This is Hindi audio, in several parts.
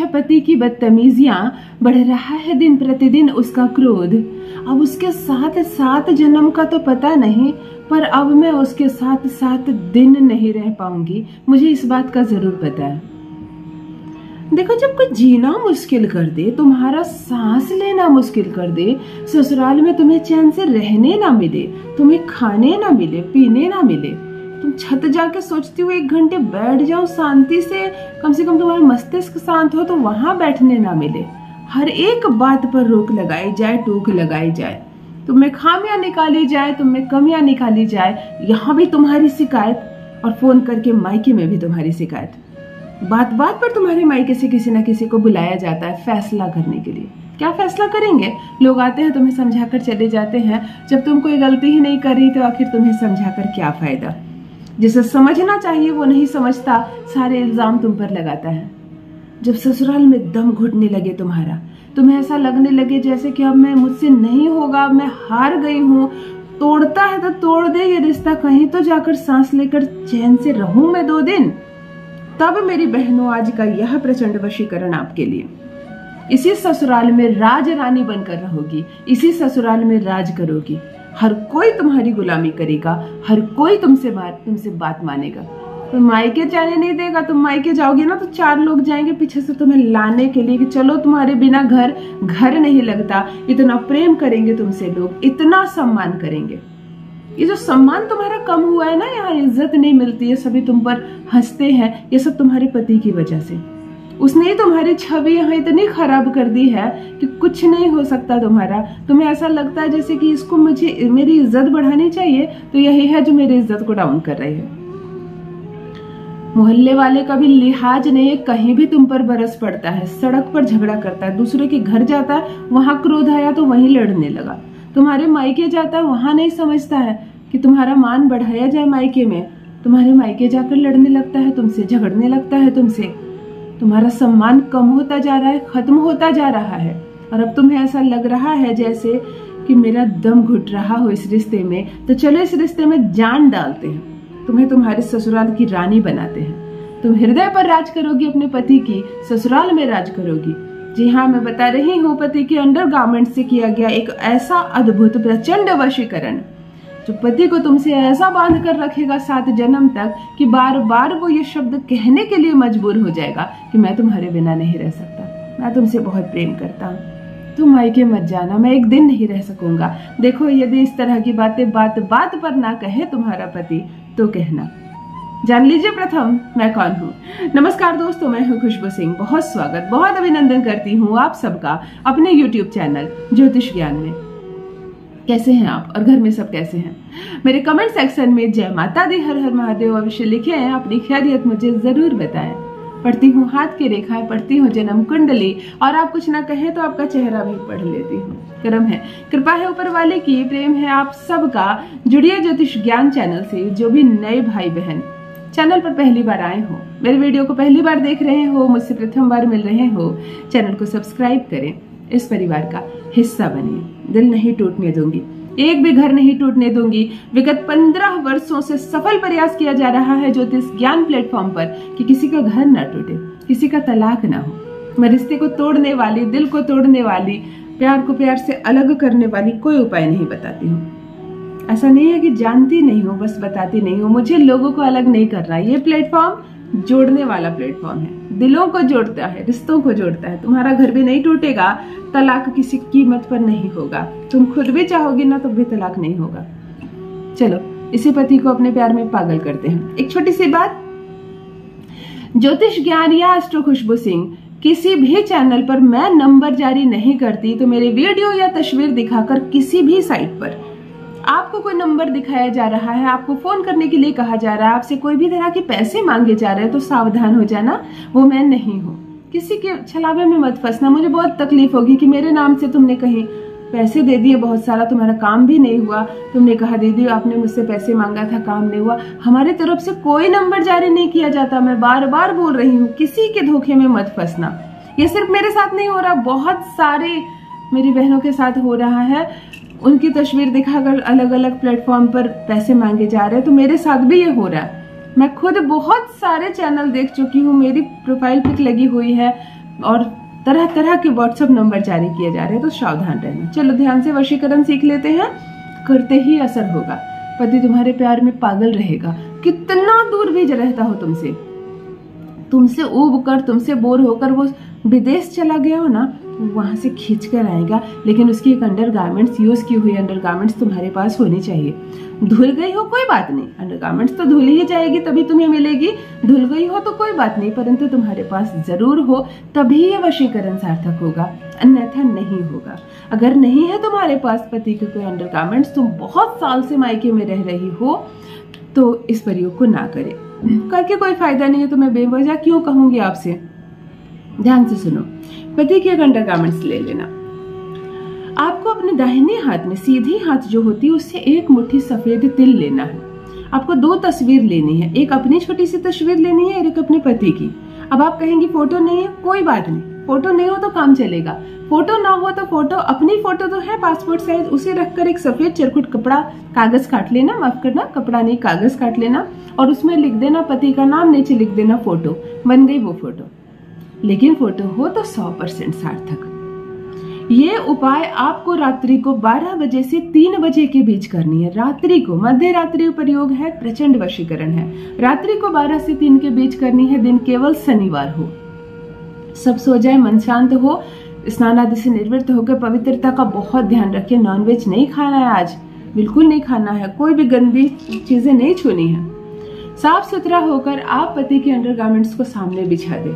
पति की बदतमीजियां, बढ़ रहा है दिन प्रतिदिन उसका क्रोध। अब उसके साथ 7 जन्म का तो पता नहीं, पर अब मैं उसके साथ 7 दिन नहीं रह पाऊंगी, मुझे इस बात का जरूर पता है। देखो, जब कोई जीना मुश्किल कर दे, तुम्हारा सांस लेना मुश्किल कर दे, ससुराल में तुम्हें चैन से रहने ना मिले, तुम्हें खाने ना मिले, पीने ना मिले, तुम छत जाके सोचती हो 1 घंटे बैठ जाओ शांति से कम तुम्हारा मस्तिष्क शांत हो, तो वहां बैठने ना मिले, हर एक बात पर रोक लगाई जाए, टोक लगाई जाए, तुम में खामियां निकाली जाए, तुम में कमियां निकाली जाए, यहाँ भी तुम्हारी शिकायत और फोन करके मायके में भी तुम्हारी शिकायत। बात बात पर तुम्हारे मायके से किसी ना किसी को बुलाया जाता है फैसला करने के लिए। क्या फैसला करेंगे? लोग आते हैं, तुम्हें समझाकर चले जाते हैं। जब तुम कोई गलती ही नहीं कर रही तो आखिर तुम्हें समझाकर क्या फायदा? जिसे समझना चाहिए वो नहीं समझता, सारे इल्जाम तुम पर लगाता है। जब ससुराल में दम घुटने लगे तुम्हारा, तुम्हें ऐसा लगने लगे जैसे कि अब मैं मुझसे नहीं होगा, मैं हार गई हूँ, तोड़ता है तो तोड़ दे ये रिश्ता, कहीं तो जाकर सांस लेकर चैन से रहूं मैं 2 दिन। तब मेरी बहनों, आज का यह प्रचंड वशीकरण आपके लिए। इसी ससुराल में राज रानी बनकर रहोगी, इसी ससुराल में राज करोगी, हर कोई तुम्हारी गुलामी करेगा, हर कोई तुमसे बात मानेगा। तो मायके जाने नहीं देगा। तुम मायके जाओगे ना तो 4 लोग जाएंगे पीछे से तुम्हें लाने के लिए कि चलो तुम्हारे बिना घर नहीं लगता। इतना प्रेम करेंगे तुमसे लोग, इतना सम्मान करेंगे। ये जो सम्मान तुम्हारा कम हुआ है ना, यहाँ इज्जत नहीं मिलती है, सभी तुम पर हंसते हैं, ये सब तुम्हारे पति की वजह से। उसने ही तुम्हारी छवि यहाँ इतनी खराब कर दी है कि कुछ नहीं हो सकता तुम्हारा। तुम्हें ऐसा लगता है जैसे कि इसको मेरी इज्जत बढ़ानी चाहिए, तो यही है जो मेरी इज्जत को डाउन कर रही है। मोहल्ले वाले का भी लिहाज नहीं है, कहीं भी तुम पर बरस पड़ता है, सड़क पर झगड़ा करता है, दूसरे के घर जाता है, वहां क्रोध आया तो वहीं लड़ने लगा। तुम्हारे मायके जाता है, वहां नहीं समझता है कि तुम्हारा मान बढ़ाया जाए मायके में, तुम्हारे मायके जाकर लड़ने लगता है तुमसे, झगड़ने लगता है तुमसे। तुम्हारा सम्मान कम होता जा रहा है, खत्म होता जा रहा है। और अब तुम्हें ऐसा लग रहा है जैसे कि मेरा दम घुट रहा हो इस रिश्ते में, तो चलो इस रिश्ते में जान डालते हैं। तुम्हें तुम्हारे ससुराल की रानी बनाते हैं। तुम हृदय पर राज करोगी अपने पति की, ससुराल में राज करोगी। जी हाँ, मैं बता रही हूँ, पति के अंडरगारमेंट से किया गया एक ऐसा अद्भुत प्रचंड वशीकरण जो पति को तुमसे ऐसा बांध कर रखेगा 7 जन्म तक कि बार बार वो ये शब्द कहने के लिए मजबूर हो जाएगा कि मैं तुम्हारे बिना नहीं रह सकता, मैं तुमसे बहुत प्रेम करता हूँ, तुम मायके मत जाना, मैं एक दिन नहीं रह सकूंगा। देखो, यदि इस तरह की बातें बात बात पर ना कहे तुम्हारा पति तो कहना। जान लीजिए प्रथम मैं कौन हूँ। नमस्कार दोस्तों, मैं हूँ खुशबू सिंह। बहुत स्वागत, बहुत अभिनंदन करती हूँ आप सबका अपने YouTube चैनल ज्योतिष ज्ञान में। कैसे हैं आप और घर में सब कैसे हैं? मेरे कमेंट सेक्शन में जय माता दी, हर हर महादेव अवश्य लिखे हैं, अपनी खैरियत मुझे जरूर बताएं। पढ़ती हूँ हाथ की रेखाएं, पढ़ती हूँ जन्म कुंडली, और आप कुछ ना कहें तो आपका चेहरा भी पढ़ लेती हूँ। करम है, कृपा है ऊपर वाले की, प्रेम है आप सबका। जुड़िए ज्योतिष ज्ञान चैनल से। जो भी नए भाई बहन चैनल पर पहली बार आए हो, मेरे वीडियो को पहली बार देख रहे हो, मुझसे प्रथम बार मिल रहे हो, चैनल को सब्सक्राइब करें, इस परिवार का हिस्सा बनिए। दिल नहीं टूटने दूंगी, एक भी घर नहीं टूटने दूंगी। विगत 15 वर्षों से सफल प्रयास किया जा रहा है ज्योतिष ज्ञान प्लेटफॉर्म पर कि किसी का घर ना टूटे, किसी का तलाक ना हो। मैं रिश्ते को तोड़ने वाली, दिल को तोड़ने वाली, प्यार को प्यार से अलग करने वाली कोई उपाय नहीं बताती हूँ। ऐसा नहीं है कि जानती नहीं हूँ, बस बताती नहीं हूँ। मुझे लोगों को अलग नहीं करना। ये प्लेटफॉर्म जोड़ने वाला प्लेटफॉर्म है, दिलों को जोड़ता है, रिश्तों को जोड़ता है। तुम्हारा घर भी नहीं टूटेगा, तलाक किसी कीमत पर नहीं होगा। तुम खुद भी चाहोगी ना तो भी तलाक नहीं होगा। चलो, इसी पति को अपने प्यार में पागल करते हैं। एक छोटी सी बात, ज्योतिष ज्ञान या एस्ट्रो खुशबू सिंह किसी भी चैनल पर मैं नंबर जारी नहीं करती। तो मेरे वीडियो या तस्वीर दिखाकर किसी भी साइट पर आपको कोई नंबर दिखाया जा रहा है, आपको फोन करने के लिए कहा जा रहा है, आपसे कोई भी तरह के पैसे मांगे जा रहे हैं, तो सावधान हो जाना, वो मैं नहीं हूँ। किसी के छलावे में मत फंसना। मुझे बहुत तकलीफ होगी कि मेरे नाम से तुमने कहीं पैसे दे दिए बहुत सारा, तुम्हारा काम भी नहीं हुआ। तुमने कहा दीदी आपने मुझसे पैसे मांगा था, काम नहीं हुआ। हमारी तरफ से कोई नंबर जारी नहीं किया जाता। मैं बार बार बोल रही हूँ, किसी के धोखे में मत फंसना। ये सिर्फ मेरे साथ नहीं हो रहा, बहुत सारे मेरी बहनों के साथ हो रहा है। उनकी तस्वीर दिखाकर अलग अलग प्लेटफॉर्म पर पैसे मांगे जा रहे हैं, तो मेरे साथ भी ये हो रहा है। मैं खुद बहुत सारे चैनल देख चुकी हूँ, मेरी प्रोफाइल पिक लगी हुई है, और तरह तरह के व्हाट्सएप नंबर जारी किए जा रहे हैं, तो सावधान रहना। चलो ध्यान से वशीकरण सीख लेते हैं, करते ही असर होगा। पति तुम्हारे प्यार में पागल रहेगा, कितना दूर भी रहता हो तुमसे ऊब कर, तुमसे बोर होकर वो विदेश चला गया हो ना, वहां से खींच कर आएगा। लेकिन उसकी एक अंडरगारमेंट्स, यूज की हुई अंडरगारमेंट्स तुम्हारे पास होनी चाहिए। धुल गई हो कोई बात नहीं, अंडरगारमेंट्स तो धुल ही जाएगी तभी तुम्हें मिलेगी। धुल गई हो तो कोई बात नहीं, परंतु तुम्हारे पास जरूर हो, तभी ये वशीकरण सार्थक होगा, अन्यथा नहीं होगा। अगर नहीं है तुम्हारे पास पति के कोई अंडरगारमेंट्स, तुम बहुत साल से मायके में रह रही हो, तो इस प्रयोग को ना करे, करके कोई फायदा नहीं है। तो मैं बेवजह क्यों कहूंगी आपसे, ध्यान से सुनो। पति के अंडरगारमेंट्स ले लेना। आपको अपने दाहिने हाथ में, सीधी हाथ जो होती है, उससे एक मुट्ठी सफेद तिल लेना है। आपको 2 तस्वीर लेनी है, एक अपनी छोटी सी तस्वीर लेनी है और एक अपने पति की। अब आप कहेंगे फोटो नहीं है, कोई बात नहीं, फोटो नहीं हो तो काम चलेगा। फोटो ना हो तो फोटो, अपनी फोटो तो है पासपोर्ट साइज, उसे रखकर एक सफेद चरखुट कपड़ा, कागज काट लेना, माफ करना कपड़ा नहीं कागज काट लेना, और उसमें लिख देना पति का नाम, नीचे लिख देना फोटो। बन गई वो फोटो। लेकिन फोटो हो तो 100% सार्थक। ये उपाय आपको रात्रि को 12 बजे से 3 बजे के बीच करनी है। रात्रि को, मध्य रात्रि प्रयोग है, प्रचंड वशीकरण है। रात्रि को 12 से 3 के बीच करनी है। दिन केवल शनिवार हो, सब सो जाए, मन शांत हो, स्नान आदि से निवृत्त होकर पवित्रता का बहुत ध्यान रखें। नॉनवेज नहीं खाना है आज, बिल्कुल नहीं खाना है, कोई भी गंदी चीजें नहीं छूनी है। साफ सुथरा होकर आप पति के अंडरगारमेंट्स को सामने बिछा दें।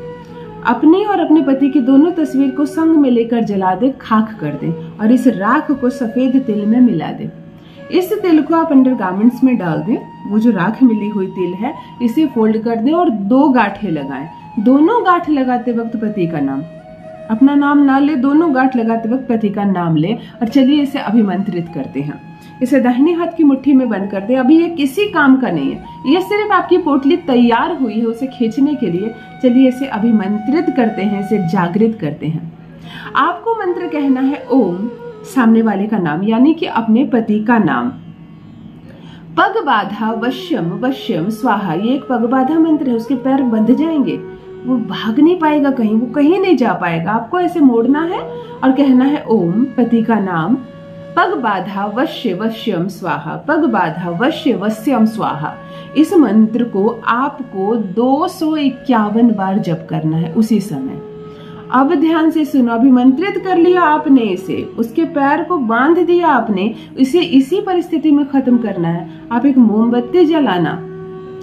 अपनी और अपने पति की दोनों तस्वीर को संग में लेकर जला दे, खाक कर दे, और इस राख को सफेद तिल में मिला दे। इस तिल को आप अंडरगारमेंट्स में डाल दें। वो जो राख मिली हुई तिल है, इसे फोल्ड कर दें और 2 गांठें लगाएं। दोनों गांठ लगाते वक्त पति का नाम, अपना नाम ना ले, दोनों गांठ लगाते वक्त पति का नाम ले, और चलिए इसे अभिमंत्रित करते हैं। इसे दाहिने हाथ की मुट्ठी में बंद कर दे। अभी ये किसी काम का नहीं है, ये सिर्फ आपकी पोटली तैयार हुई है उसे खींचने के लिए। चलिए इसे अभिमंत्रित करते हैं, इसे जागृत करते हैं। आपको मंत्र कहना है ओम, सामने वाले का नाम यानी कि अपने पति का नाम। पग बाधा वश्यम वश्यम स्वाहा, ये एक पग बाधा मंत्र है, उसके पैर बंध जाएंगे, वो भाग नहीं पाएगा कहीं, वो कहीं नहीं जा पाएगा। आपको ऐसे मोड़ना है और कहना है ओम, पति का नाम, पग बाधा वश्य वश्यम स्वाहा, पग बाधा वश्य वश्यम स्वाहा। इस मंत्र को आपको 251 बार जप करना है उसी समय। अब ध्यान से सुनो, अभिमंत्रित कर लिया आपने इसे, उसके पैर को बांध दिया आपने, इसे इसी परिस्थिति में खत्म करना है। आप एक मोमबत्ती जलाना,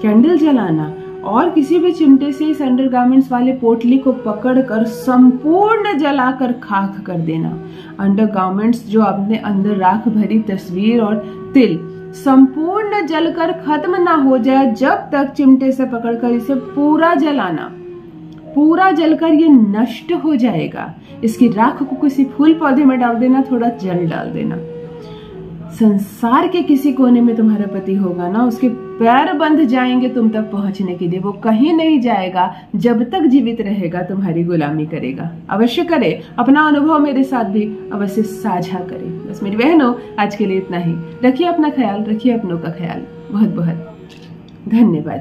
कैंडल जलाना, और किसी भी चिमटे से इस अंडरगारमेंट्स वाले पोटली को पकड़कर संपूर्ण जलाकर खाक कर देना। अंडरगारमेंट्स जो आपने अंदर राख भरी तस्वीर और तिल संपूर्ण जलकर खत्म ना हो जाए, जब तक चिमटे से पकड़कर इसे पूरा जलाना। पूरा जलकर ये नष्ट हो जाएगा। इसकी राख को किसी फूल पौधे में डाल देना, थोड़ा जल डाल देना। संसार के किसी कोने में तुम्हारा पति होगा ना, उसके पैर बंध जाएंगे तुम तक पहुंचने के लिए। वो कहीं नहीं जाएगा, जब तक जीवित रहेगा तुम्हारी गुलामी करेगा। अवश्य करे, अपना अनुभव मेरे साथ भी अवश्य साझा करे। बस मेरी बहनों, आज के लिए इतना ही। रखिए अपना ख्याल, रखिए अपनों का ख्याल। बहुत बहुत धन्यवाद।